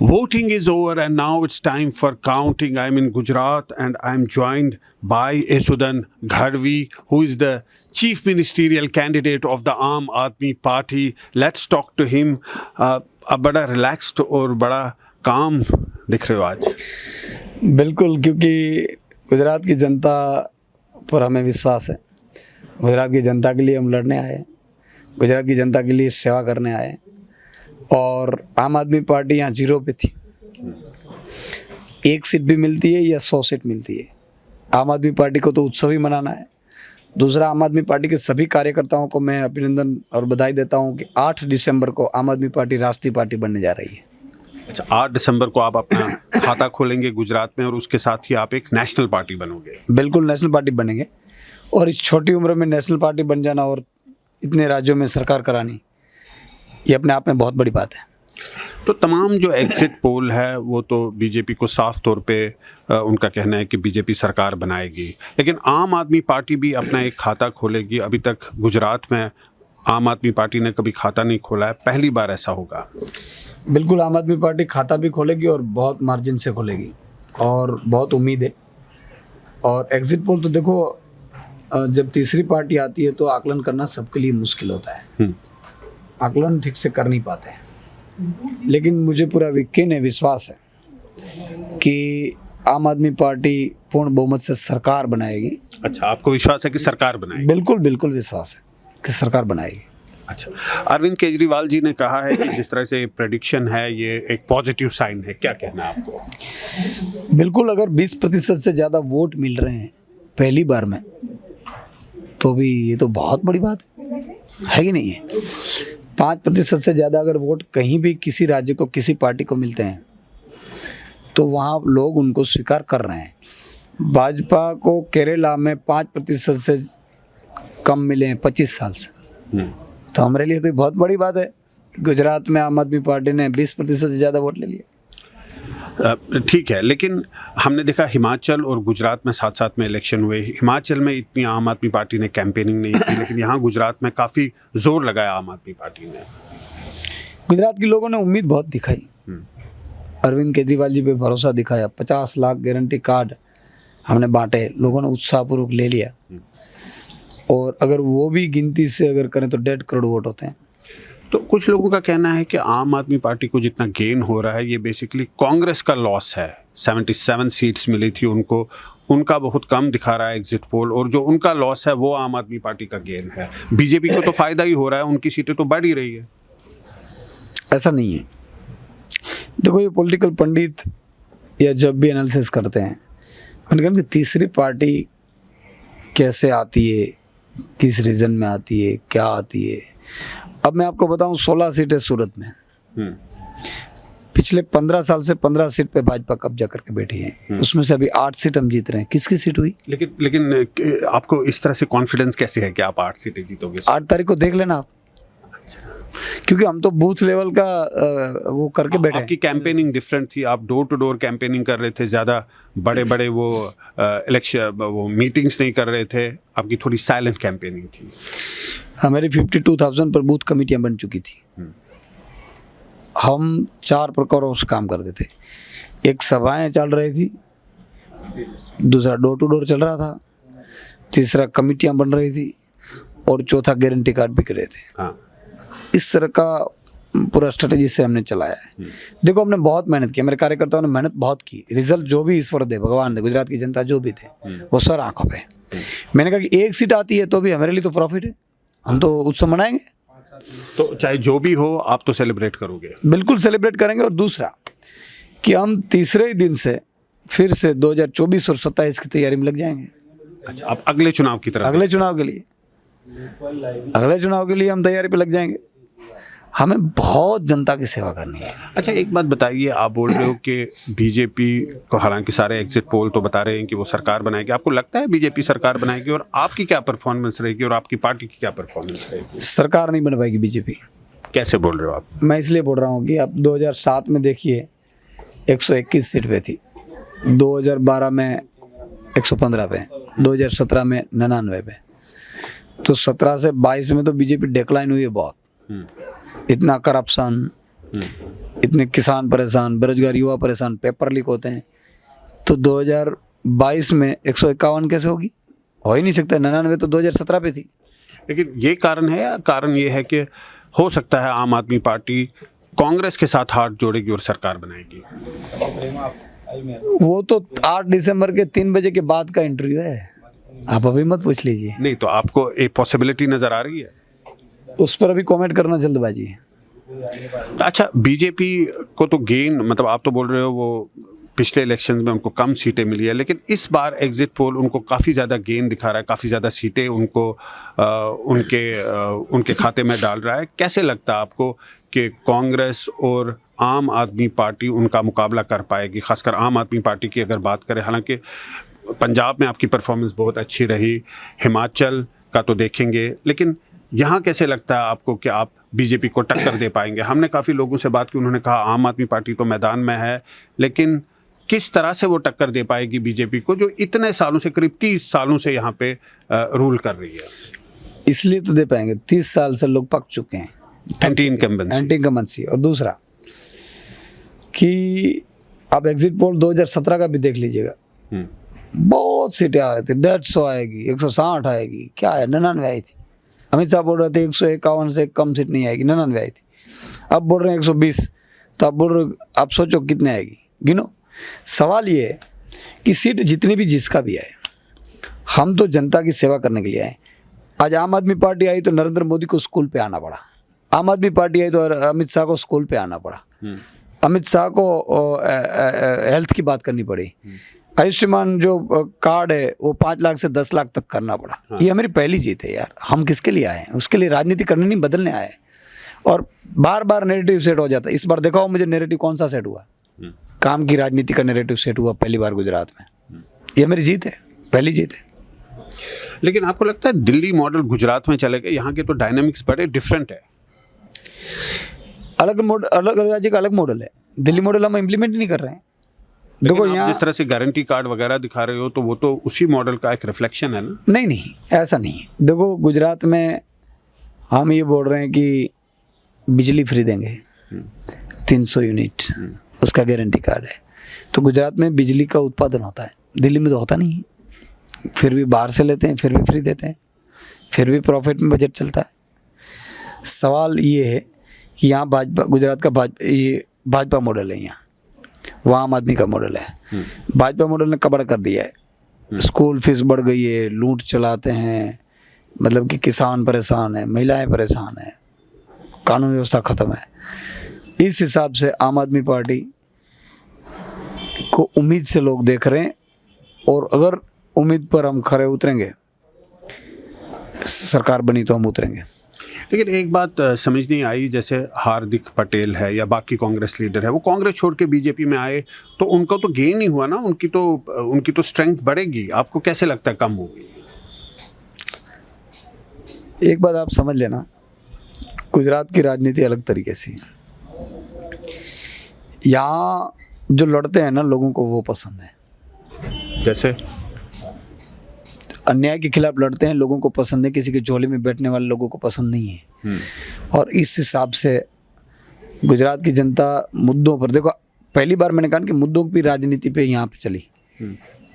Voting is over and now it's time for counting. I'm in Gujarat and I'm joined by Yashodhan Ghadvi, who is the chief ministerial candidate of the Aam Aadmi Party. Let's talk to him. अब बड़ा relaxed और बड़ा काम दिख रहे हो आज। बिल्कुल, क्योंकि गुजरात की जनता पर हमें विश्वास है। गुजरात की जनता के लिए हम लड़ने आए हैं, गुजरात की जनता के लिए सेवा करने आए हैं। और आम आदमी पार्टी यहाँ 0 पे थी, 1 सीट भी मिलती है या 100 सीट मिलती है। आम आदमी पार्टी को तो उत्सव ही मनाना है। दूसरा, आम आदमी पार्टी के सभी कार्यकर्ताओं को मैं अभिनंदन और बधाई देता हूँ कि 8 दिसंबर को आम आदमी पार्टी राष्ट्रीय पार्टी बनने जा रही है। अच्छा, 8 दिसंबर को आप अपना खाता खोलेंगे गुजरात में और उसके साथ ही आप एक नेशनल पार्टी बनोगे। बिल्कुल, नेशनल पार्टी बनेंगे। और इस छोटी उम्र में नेशनल पार्टी बन जाना और इतने राज्यों में सरकार करानी, ये अपने आप में बहुत बड़ी बात है। तो तमाम जो एग्जिट पोल है वो तो बीजेपी को साफ तौर पे उनका कहना है कि बीजेपी सरकार बनाएगी, लेकिन आम आदमी पार्टी भी अपना एक खाता खोलेगी। अभी तक गुजरात में आम आदमी पार्टी ने कभी खाता नहीं खोला है, पहली बार ऐसा होगा। बिल्कुल, आम आदमी पार्टी खाता भी खोलेगी और बहुत मार्जिन से खोलेगी और बहुत उम्मीद है। और एग्जिट पोल तो देखो, जब तीसरी पार्टी आती है तो आकलन करना सबके लिए मुश्किल होता है, आकलन ठीक से कर नहीं पाते हैं। लेकिन मुझे पूरा यकीन है, विश्वास है कि आम आदमी पार्टी पूर्ण बहुमत से सरकार बनाएगी। अच्छा, आपको विश्वास है कि सरकार बनाएगी? बिल्कुल बिल्कुल विश्वास है कि सरकार बनाएगी। अच्छा, अरविंद केजरीवाल जी ने कहा है कि जिस तरह से प्रेडिक्शन है ये एक पॉजिटिव साइन है, क्या कहना है आपको? बिल्कुल, अगर 20% से ज़्यादा वोट मिल रहे हैं पहली बार में तो भी ये तो बहुत बड़ी बात है कि नहीं है। 5% से ज़्यादा अगर वोट कहीं भी किसी राज्य को, किसी पार्टी को मिलते हैं तो वहाँ लोग उनको स्वीकार कर रहे हैं। भाजपा को केरला में 5% से कम मिले हैं 25 साल से, तो हमारे लिए तो बहुत बड़ी बात है। गुजरात में आम आदमी पार्टी ने 20% से ज़्यादा वोट ले लिए। ठीक है, लेकिन हमने देखा हिमाचल और गुजरात में साथ साथ में इलेक्शन हुए। हिमाचल में इतनी आम आदमी पार्टी ने कैंपेनिंग नहीं की, लेकिन यहाँ गुजरात में काफ़ी जोर लगाया आम आदमी पार्टी ने। गुजरात के लोगों ने उम्मीद बहुत दिखाई, अरविंद केजरीवाल जी पे भरोसा दिखाया। 50 लाख गारंटी कार्ड हमने बांटे, लोगों ने उत्साहपूर्वक ले लिया। और अगर वो भी गिनती से अगर करें तो 1.5 करोड़ वोट होते हैं। तो कुछ लोगों का कहना है कि आम आदमी पार्टी को जितना गेन हो रहा है ये बेसिकली कांग्रेस का लॉस है। 77 सीट्स मिली थी उनको, उनका बहुत कम दिखा रहा है एग्जिट पोल, और जो उनका लॉस है वो आम आदमी पार्टी का गेन है। बीजेपी को तो फायदा ही हो रहा है, उनकी सीटें तो बढ़ ही रही है। ऐसा नहीं है। देखो, ये पॉलिटिकल पंडित या जब भी एनालिसिस करते हैं, मैंने कहा कि तीसरी पार्टी कैसे आती है, किस रीजन में आती है, क्या आती है। अब मैं आपको बताऊं, 16 सीटें सूरत में, पिछले 15 साल से 15 सीट पे भाजपा कब्जा करके बैठी है। उसमें से अभी 8 सीट हम जीत रहे हैं। किसकी सीट हुई? लेकिन आपको इस तरह से कॉन्फिडेंस कैसे है कि आप 8 सीटें जीतोगे? 8 तारीख को देख लेना आप। क्योंकि हम तो बूथ लेवल का वो करके बैठे। आपकी कैंपेनिंग डिफरेंट थी, आप डोर टू डोर कैंपेनिंग कर रहे थे, ज़्यादा बड़े बड़े वो इलेक्शन वो मीटिंग्स नहीं कर रहे थे, आपकी थोड़ी साइलेंट कैंपेनिंग थी। हमारी 52,000 पर बूथ कमेटियां बन चुकी थी। हम 4 प्रकारों से काम करते थे। एक सभाएं चल रही थी, दूसरा डोर टू डोर चल रहा था, तीसरा कमेटियां बन रही थी, और चौथा गारंटी कार्ड बिक रहे थे। हाँ। इस तरह का पूरा स्ट्रेटेजी से हमने चलाया है। देखो, हमने बहुत मेहनत की, मेरे कार्यकर्ताओं ने मेहनत बहुत की। रिजल्ट जो भी ईश्वर दे, भगवान दे, गुजरात की जनता जो भी थे वो सर आंखों पे। मैंने कहा कि 1 सीट आती है तो भी हमारे लिए तो प्रॉफिट है, हम तो उत्सव मनाएंगे। तो चाहे जो भी हो आप तो सेलिब्रेट करोगे? बिल्कुल सेलिब्रेट करेंगे। और दूसरा कि हम तीसरे ही दिन से फिर से 2024 और 27 की तैयारी में लग जाएंगे। अच्छा, आप अगले चुनाव की तरफ? अगले चुनाव के लिए हम तैयारी पे लग जाएंगे। हमें बहुत जनता की सेवा करनी है। अच्छा, एक बात बताइए, आप बोल रहे हो कि बीजेपी को, हालांकि सारे एग्जिट पोल तो बता रहे हैं कि वो सरकार बनाएगी, आपको लगता है बीजेपी सरकार बनाएगी? और आपकी क्या परफॉर्मेंस रहेगी और आपकी पार्टी की क्या परफॉर्मेंस रहेगी? सरकार नहीं बन पाएगी बीजेपी। कैसे बोल रहे हो आप? मैं इसलिए बोल रहा हूँ कि आप 2007 में देखिए 121 सीट पे थी, 2012 में 115 पे, 2017 में 99 पे, तो 17 से 22 में तो बीजेपी डिक्लाइन हुई है बहुत। इतना करप्शन, इतने किसान परेशान, बेरोजगार युवा परेशान, पेपर लीक होते हैं, तो 2022 में 151 कैसे होगी? हो ही नहीं सकता। 99 तो 2017 पे थी। लेकिन ये कारण है या कारण ये है कि हो सकता है आम आदमी पार्टी कांग्रेस के साथ हाथ जोड़ेगी और सरकार बनाएगी? वो तो 8 दिसंबर के 3 बजे के बाद का इंटरव्यू है, आप अभी मत पूछ लीजिए। नहीं, तो आपको एक पॉसिबिलिटी नजर आ रही है? उस पर अभी कमेंट करना जल्दबाजी है। अच्छा, बीजेपी को तो गेन, मतलब आप तो बोल रहे हो वो पिछले इलेक्शंस में उनको कम सीटें मिली है, लेकिन इस बार एग्जिट पोल उनको काफ़ी ज़्यादा गेन दिखा रहा है, काफ़ी ज़्यादा सीटें उनको उनके खाते में डाल रहा है। कैसे लगता है आपको कि कांग्रेस और आम आदमी पार्टी उनका मुकाबला कर पाएगी? खासकर आम आदमी पार्टी की अगर बात करें, हालांकि पंजाब में आपकी परफॉर्मेंस बहुत अच्छी रही, हिमाचल का तो देखेंगे, लेकिन यहाँ कैसे लगता है आपको कि आप बीजेपी को टक्कर दे पाएंगे? हमने काफ़ी लोगों से बात की, उन्होंने कहा आम आदमी पार्टी तो मैदान में है, लेकिन किस तरह से वो टक्कर दे पाएगी बीजेपी को, जो इतने सालों से, करीब 30 सालों से यहाँ पे रूल कर रही है? इसलिए तो दे पाएंगे, 30 साल से लोग पक चुके हैं, एंटी इनकम्बेंसी। और दूसरा कि आप एग्जिट पोल 2017 का भी देख लीजिएगा, बहुत सीटें आ रही थी, 150 आएगी, 160 आएगी, क्या है 99 आई थी। अमित शाह बोल रहे थे 151 से कम सीट नहीं आएगी, 99 आई थी। अब बोल रहे हैं 120, तो अब बोल रहे, आप सोचो कितने आएगी, गिनो। सवाल ये है कि सीट जितनी भी जिसका भी आए, हम तो जनता की सेवा करने के लिए आए। आज आम आदमी पार्टी आई तो नरेंद्र मोदी को स्कूल पे आना पड़ा, आम आदमी पार्टी आई तो अमित शाह को स्कूल पे आना पड़ा, अमित शाह को हेल्थ की बात करनी पड़ी, आयुष्मान जो कार्ड है वो 5 लाख से 10 लाख तक करना पड़ा। ये हमारी पहली जीत है यार, हम किसके लिए आए हैं? उसके लिए राजनीति करने नहीं, बदलने आए। और बार बार नेरेटिव सेट हो जाता है। इस बार देखा हो मुझे नेरेटिव कौन सा सेट हुआ? काम की राजनीति का नेरेटिव सेट हुआ पहली बार गुजरात में। ये मेरी जीत है, पहली जीत है। लेकिन आपको लगता है दिल्ली मॉडल गुजरात में चले गए? यहाँ के तो डायनामिक्स बड़े डिफरेंट है। अलग मॉडल, अलग राज्य का अलग मॉडल है। दिल्ली मॉडल हम इम्प्लीमेंट नहीं कर रहे हैं। देखो यहाँ जिस तरह से गारंटी कार्ड वगैरह दिखा रहे हो, तो वो तो उसी मॉडल का एक रिफ्लेक्शन है ना? नहीं, ऐसा नहीं है। देखो गुजरात में हम ये बोल रहे हैं कि बिजली फ्री देंगे, 300 यूनिट, उसका गारंटी कार्ड है। तो गुजरात में बिजली का उत्पादन होता है, दिल्ली में तो होता नहीं है। फिर भी बाहर से लेते हैं, फिर भी फ्री देते हैं, फिर भी प्रॉफिट में बजट चलता है। सवाल ये है कि यहाँ भाजपा, गुजरात का भाजपा मॉडल है, यहाँ वहाँ आम आदमी का मॉडल है। भाजपा मॉडल ने कबाड़ कर दिया है, स्कूल फीस बढ़ गई है, लूट चलाते हैं, मतलब कि किसान परेशान है, महिलाएं परेशान है, कानून व्यवस्था खत्म है। इस हिसाब से आम आदमी पार्टी को उम्मीद से लोग देख रहे हैं, और अगर उम्मीद पर हम खरे उतरेंगे, सरकार बनी तो हम उतरेंगे। लेकिन एक बात समझ नहीं आई, जैसे हार्दिक पटेल है या बाकी कांग्रेस लीडर है, वो कांग्रेस छोड़ के बीजेपी में आए, तो उनका तो गेन ही हुआ ना, उनकी तो स्ट्रेंथ बढ़ेगी। आपको कैसे लगता है कम होगी? एक बात आप समझ लेना, गुजरात की राजनीति अलग तरीके से है। यहाँ जो लड़ते हैं ना, लोगों को वो पसंद है। जैसे अन्याय के खिलाफ लड़ते हैं, लोगों को पसंद है। किसी के झोले में बैठने वाले लोगों को पसंद नहीं है। और इस हिसाब से गुजरात की जनता मुद्दों पर, देखो पहली बार मैंने कहा कि मुद्दों की राजनीति पे यहाँ पे चली।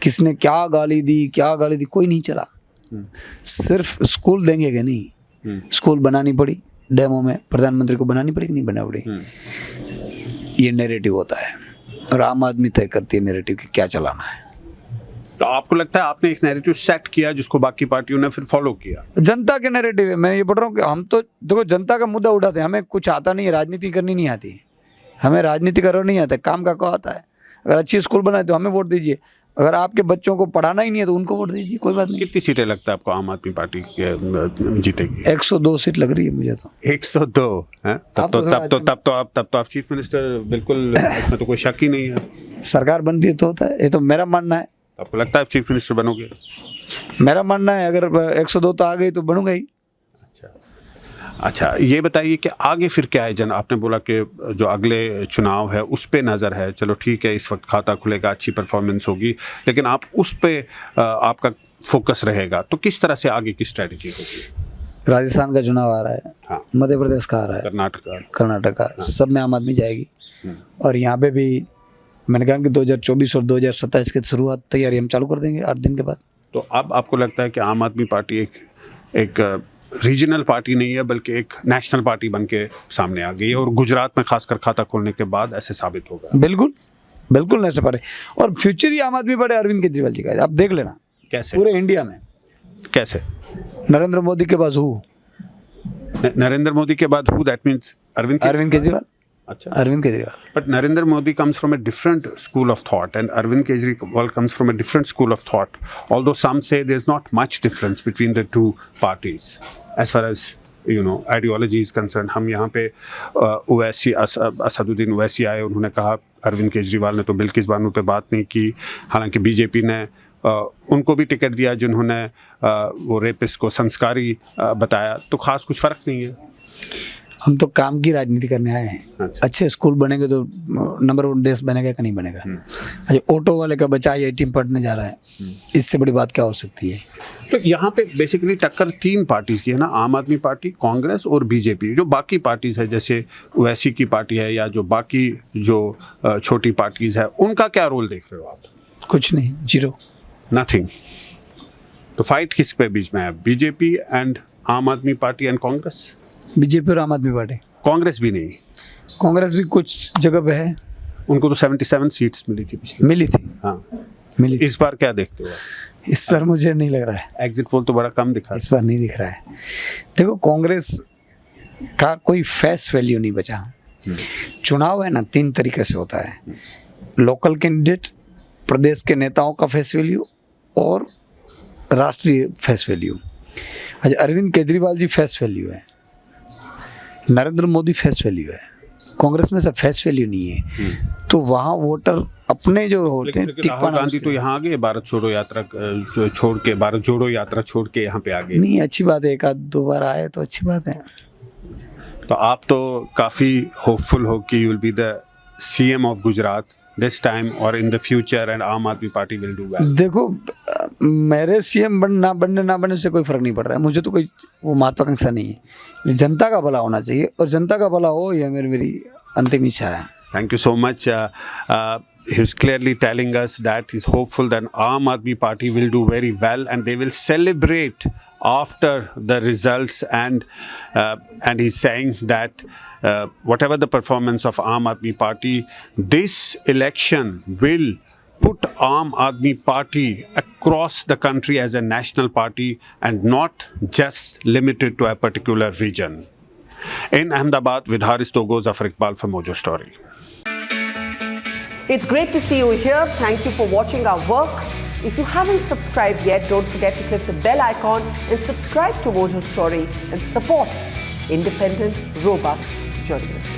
किसने क्या गाली दी, कोई नहीं चला। सिर्फ स्कूल देंगे कि नहीं, स्कूल बनानी पड़ी, डेमो में प्रधानमंत्री को बनानी पड़ी कि नहीं बना पड़ी, ये नैरेटिव होता है। और आम आदमी तय करती है नैरेटिव की क्या चलाना है। तो आपको लगता है आपने एक नैरेटिव सेट किया जिसको बाकी पार्टियों ने फिर फॉलो किया? जनता के नैरेटिव है। मैं ये बोल रहा हूँ कि हम तो देखो जनता का मुद्दा उठाते हैं, हमें कुछ आता नहीं है, राजनीति करनी नहीं आती, हमें राजनीति करना नहीं आता, काम का आता है। अगर अच्छी स्कूल बनाए तो हमें वोट दीजिए, अगर आपके बच्चों को पढ़ाना ही नहीं है तो उनको वोट दीजिए, कोई बात नहीं। कितनी सीटें लगता है आपको आम आदमी पार्टी के जीतेगी? 102 सीट लग रही है मुझे तो। 102 है? तब तो आप चीफ मिनिस्टर बिल्कुल, इसमें तो कोई शक ही नहीं है। सरकार बनती है तो होता है, ये तो मेरा मानना है। आपको लगता है आप चीफ मिनिस्टर बनोगे? मेरा मानना है, अगर 102 तो आ गई तो बनूंगा ही। अच्छा, ये बताइए कि आगे फिर क्या है? आपने बोला कि जो अगले चुनाव है उस पे नज़र है, चलो ठीक है, इस वक्त खाता खुलेगा, अच्छी परफॉर्मेंस होगी, लेकिन आप उस पे आपका फोकस रहेगा, तो किस तरह से आगे की स्ट्रेटजी होगी? राजस्थान का चुनाव आ रहा है, हाँ, मध्य प्रदेश का आ रहा है, कर्नाटका, कर्नाटका, सब में आम आदमी जाएगी। और यहाँ पे भी मैंने कहा कि 2024 और 2027 की शुरुआत तैयारी हम चालू कर देंगे 8 दिन के बाद। तो अब आपको लगता है कि आम आदमी पार्टी एक रीजनल पार्टी नहीं है बल्कि एक नेशनल पार्टी बन के सामने आ गई है, और गुजरात में खासकर खाता खोलने के बाद ऐसे साबित होगा? बिल्कुल बिल्कुल नहीं पार्टी, और फ्यूचर ही आम आदमी पार्टी अरविंद केजरीवाल जी का है। आप देख लेना कैसे? पूरे इंडिया में कैसे? नरेंद्र मोदी के पास हूँ, नरेंद्र मोदी के बाद who, that means Arvind Kejriwal. अच्छा, Arvind Kejriwal. but Narendra Modi comes from a different school of thought and Arvind Kejriwal comes from a different school of thought, although some say there's not much difference between the two parties as far as ideology is concerned. हम यहाँ पे ओवैसी असदुद्दीन ओवैसी आए, उन्होंने कहा अरविंद केजरीवाल ने तो बिल्किस बानो पे बात नहीं की, हालांकि बीजेपी ने उनको भी टिकट दिया जिन्होंने वो रेपिस्ट को संस्कारी बताया, तो खास कुछ फ़र्क नहीं है। हम तो काम की राजनीति करने आए हैं। अच्छा। अच्छे स्कूल बनेंगे तो नंबर 1 देश बनेगा कि नहीं बनेगा। अच्छा, ऑटो वाले का बच्चा IIT में पढ़ने जा रहा है, इससे बड़ी बात क्या हो सकती है? तो यहाँ पे बेसिकली टक्कर 3 पार्टीज की है ना, आम आदमी पार्टी, कांग्रेस और बीजेपी। जो बाकी पार्टीज है जैसे ओवैसी की पार्टी है या जो बाकी जो छोटी पार्टीज है, उनका क्या रोल देख रहे हो आप? कुछ नहीं, 0, नथिंग। तो फाइट किस पे बीच में है? बीजेपी एंड आम आदमी पार्टी एंड कांग्रेस? बीजेपी और आम आदमी पार्टी। कांग्रेस भी नहीं? कांग्रेस भी कुछ जगह पे है, उनको तो 77 सीट्स मिली थी पिछले। मिली थी, हाँ, मिली। इस बार क्या देखते हो? इस बार मुझे नहीं लग रहा है, एग्जिट पोल तो बड़ा कम दिखा। इस बार नहीं दिख रहा है। देखो, कांग्रेस का कोई फेस वैल्यू नहीं बचा। चुनाव है ना, 3 तरीके से होता है, लोकल कैंडिडेट, प्रदेश के नेताओं का फेस वैल्यू और राष्ट्रीय फेस वैल्यू। अच्छा, अरविंद केजरीवाल जी फेस वैल्यू है, नरेंद्र मोदी फेस वैल्यू है, कांग्रेस में सब फेस वैल्यू नहीं है। तो वहाँ वोटर अपने जो होते हैं, राहुल गांधी तो यहाँ आ गए, भारत जोड़ो यात्रा छोड़ के यहाँ पे आ गए। नहीं, अच्छी बात है, 1-2 बार आए तो अच्छी बात है। तो आप तो काफ़ी होपफुल हो कि you will be the CM of Gujarat this time और इन द फ्यूचर एंड आम आदमी पार्टी विल डू वेल। देखो, मेरे CM ना बनने से कोई फर्क नहीं पड़ रहा है, मुझे तो कोई वो महत्वाकांक्षा नहीं है। जनता का भला होना चाहिए और जनता का भला हो, यह मेरी अंतिम इच्छा है। Thank you so much. He's clearly telling us that he's hopeful that Aam Aadmi Party will do very well and they will celebrate after the results, and he's saying that whatever the performance of Aam Aadmi Party, this election will put Aam Aadmi Party across the country as a national party and not just limited to a particular region. In Ahmedabad, with Haris Togo, Zafar Iqbal for Mojo Story. It's great to see you here. Thank you for watching our work. If you haven't subscribed yet, don't forget to click the bell icon and subscribe to Mojo Story and support independent, robust journalism.